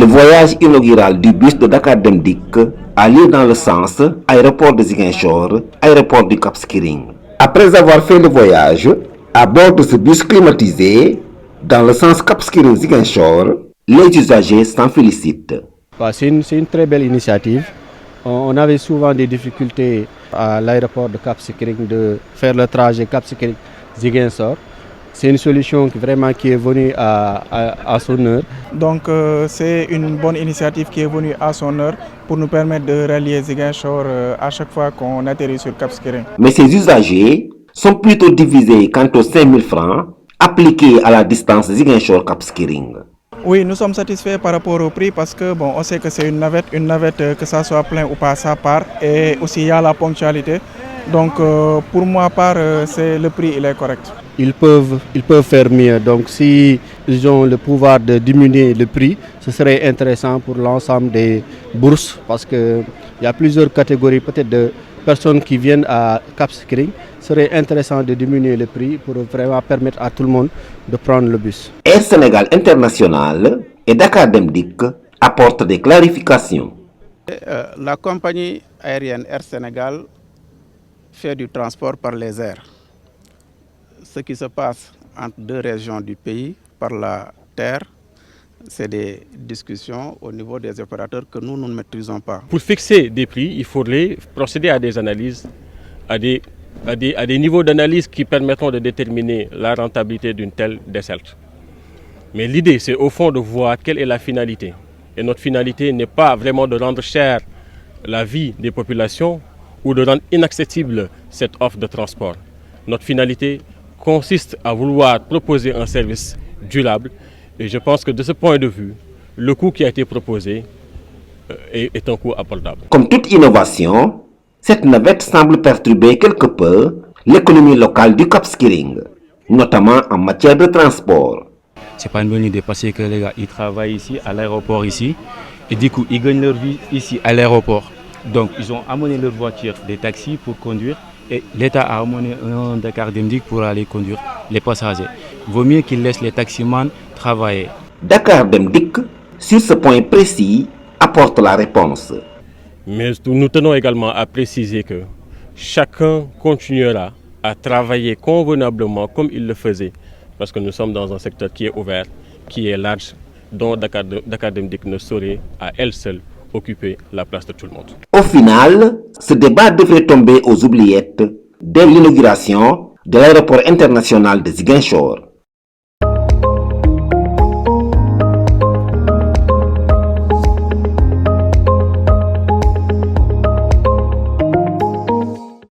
voyage inaugural du bus de Dakar Dem Dikk a lieu dans le sens aéroport de Ziguinchor, aéroport du Cap Skirring. Après avoir fait le voyage à bord de ce bus climatisé dans le sens Cap Skirring Ziguinchor, les usagers s'en félicitent. C'est une très belle initiative. On avait souvent des difficultés à l'aéroport de Cap Skirring de faire le trajet Cap Skirring Ziguinchor. C'est une solution qui est venue à son heure. Donc c'est une bonne initiative qui est venue à son heure pour nous permettre de rallier Ziguinchor à chaque fois qu'on atterrit sur Cap Skirring. Mais ces usagers sont plutôt divisés quant aux 5 000 francs appliqués à la distance Ziguinchor-Cap Skirring. Oui, nous sommes satisfaits par rapport au prix parce que on sait que c'est une navette que ça soit plein ou pas, ça part. Et aussi il y a la ponctualité. Donc pour moi, le prix il est correct. Ils peuvent faire mieux. Donc si ils ont le pouvoir de diminuer le prix, ce serait intéressant pour l'ensemble des bourses parce qu'il y a plusieurs catégories peut-être de personnes qui viennent à Cap Skirring. Ce serait intéressant de diminuer le prix pour vraiment permettre à tout le monde de prendre le bus. Air Sénégal International et Dakar Dem Dikk apportent des clarifications. La compagnie aérienne Air Sénégal fait du transport par les airs. Ce qui se passe entre deux régions du pays par la terre, c'est des discussions au niveau des opérateurs que nous ne maîtrisons pas. Pour fixer des prix, il faudrait procéder à des analyses, à des niveaux d'analyse qui permettront de déterminer la rentabilité d'une telle desserte. Mais l'idée, c'est au fond de voir quelle est la finalité. Et notre finalité n'est pas vraiment de rendre chère la vie des populations ou de rendre inaccessible cette offre de transport. Notre finalité consiste à vouloir proposer un service durable et je pense que de ce point de vue, le coût qui a été proposé est un coût abordable. Comme toute innovation, cette navette semble perturber quelque peu l'économie locale du Cap Skirring, notamment en matière de transport. C'est pas une bonne idée parce que les gars, ils travaillent ici, à l'aéroport ici, et du coup, ils gagnent leur vie ici, à l'aéroport. Donc, ils ont amené leur voiture, des taxis pour conduire, et l'État a amené un Dakar Dem Dikk pour aller conduire les passagers. Vaut mieux qu'ils laissent les taximans travailler. Dakar Dem Dikk, sur ce point précis, apporte la réponse. Mais nous tenons également à préciser que chacun continuera à travailler convenablement comme il le faisait, parce que nous sommes dans un secteur qui est ouvert, qui est large, dont Dakar Dem Dikk ne saurait à elle seule occuper la place de tout le monde. Au final, ce débat devrait tomber aux oubliettes dès l'inauguration de l'aéroport international de Ziguinchor.